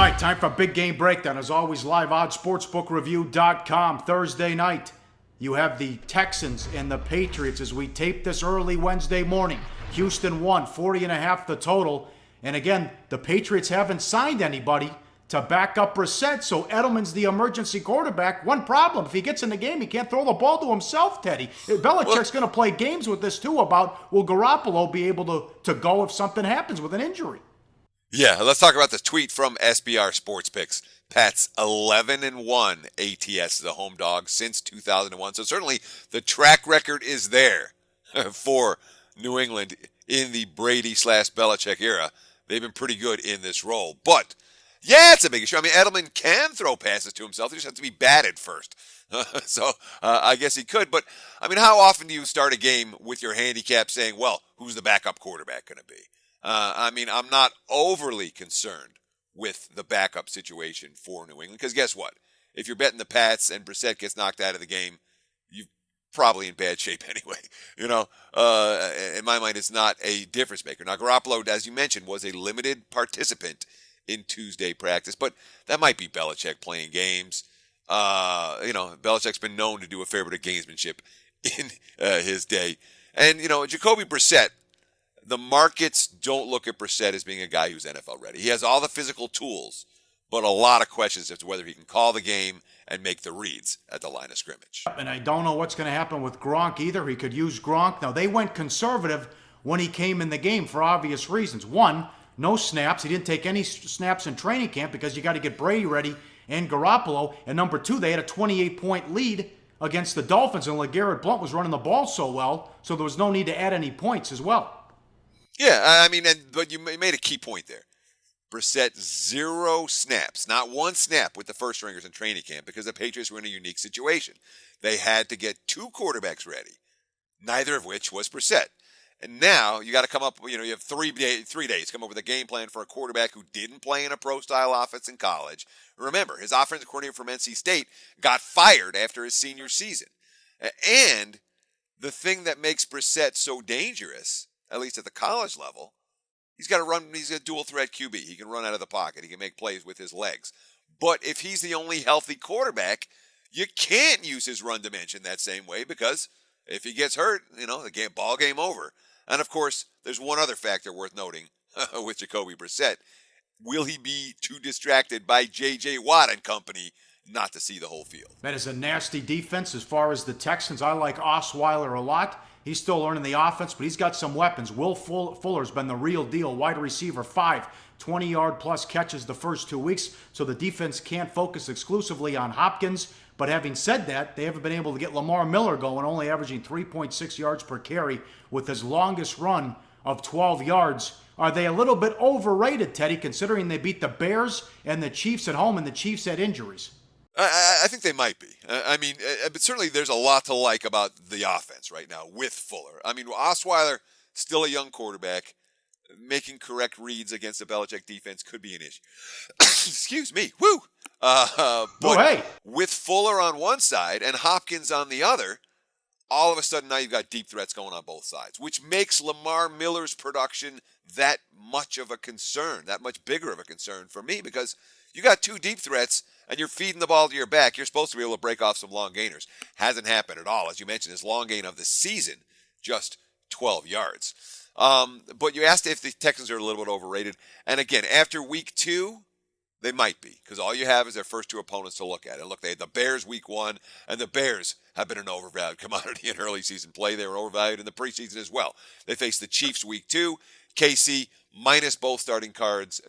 right, time for a big game breakdown. As always, live oddsportsbookreview.com. Thursday night, you have the Texans and the Patriots as we tape this early Wednesday morning. Houston won, 40.5 the total. And again, the Patriots haven't signed anybody to back up Brissett, so Edelman's the emergency quarterback. One problem, if he gets in the game, he can't throw the ball to himself, Teddy. Belichick's going to play games with this, too, about will Garoppolo be able to go if something happens with an injury? Yeah, let's talk about this tweet from SBR Sports Picks. Pats 11-1 ATS as a home dog since 2001. So certainly the track record is there for New England in the Brady/Belichick era. They've been pretty good in this role. But, yeah, it's a big issue. I mean, Edelman can throw passes to himself. He just has to be batted first. So I guess he could. But, I mean, how often do you start a game with your handicap saying, well, who's the backup quarterback going to be? I mean, I'm not overly concerned with the backup situation for New England because guess what? If you're betting the Pats and Brissett gets knocked out of the game, you're probably in bad shape anyway. You know, in my mind, it's not a difference maker. Now, Garoppolo, as you mentioned, was a limited participant in Tuesday practice, but that might be Belichick playing games. Belichick's been known to do a fair bit of gamesmanship in his day. And, Jacoby Brissett, the markets don't look at Brissett as being a guy who's NFL ready. He has all the physical tools, but a lot of questions as to whether he can call the game and make the reads at the line of scrimmage. And I don't know what's going to happen with Gronk either. He could use Gronk. Now, they went conservative when he came in the game for obvious reasons. One, no snaps. He didn't take any snaps in training camp because you got to get Brady ready and Garoppolo. And number two, they had a 28-point lead against the Dolphins, and LeGarrette Blount was running the ball so well, so there was no need to add any points as well. Yeah, I mean, but you made a key point there. Brissett, 0 snaps, not one snap with the first stringers in training camp because the Patriots were in a unique situation. They had to get 2 quarterbacks ready, neither of which was Brissett. And now you got to come up, you have 3 days to come up with a game plan for a quarterback who didn't play in a pro-style offense in college. Remember, his offensive coordinator from NC State got fired after his senior season. And the thing that makes Brissett so dangerous, at least at the college level, he's a dual threat QB. He can run out of the pocket. He can make plays with his legs. But if he's the only healthy quarterback, you can't use his run dimension that same way because if he gets hurt, the ball game over. And of course, there's one other factor worth noting with Jacoby Brissett. Will he be too distracted by J.J. Watt and company not to see the whole field? That is a nasty defense as far as the Texans. I like Osweiler a lot. He's still learning the offense, but he's got some weapons. Will Fuller's been the real deal. Wide receiver, 5 20-yard-plus catches the first 2 weeks, so the defense can't focus exclusively on Hopkins. But having said that, they haven't been able to get Lamar Miller going, only averaging 3.6 yards per carry with his longest run of 12 yards. Are they a little bit overrated, Teddy, considering they beat the Bears and the Chiefs at home and the Chiefs had injuries? I think they might be. But certainly there's a lot to like about the offense right now with Fuller. I mean, Osweiler, still a young quarterback, making correct reads against the Belichick defense could be an issue. Excuse me. Woo! But with Fuller on one side and Hopkins on the other, all of a sudden now you've got deep threats going on both sides, which makes Lamar Miller's production that much of a concern, that much bigger of a concern for me because you got 2 deep threats and you're feeding the ball to your back. You're supposed to be able to break off some long gainers. Hasn't happened at all. As you mentioned, his long gain of the season, just 12 yards. But you asked if the Texans are a little bit overrated. And again, after week 2, they might be because all you have is their first 2 opponents to look at. And look, they had the Bears week 1, and the Bears have been an overvalued commodity in early season play. They were overvalued in the preseason as well. They faced the Chiefs week 2, KC minus both starting guards,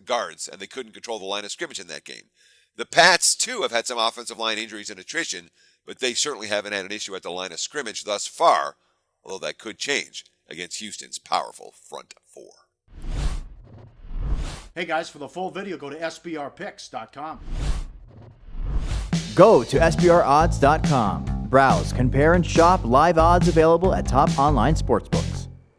and they couldn't control the line of scrimmage in that game. The Pats, too, have had some offensive line injuries and attrition, but they certainly haven't had an issue at the line of scrimmage thus far, although that could change against Houston's powerful front 4. Hey guys, for the full video, go to sbrpicks.com. Go to sbrodds.com. Browse, compare, and shop live odds available at top online sportsbooks.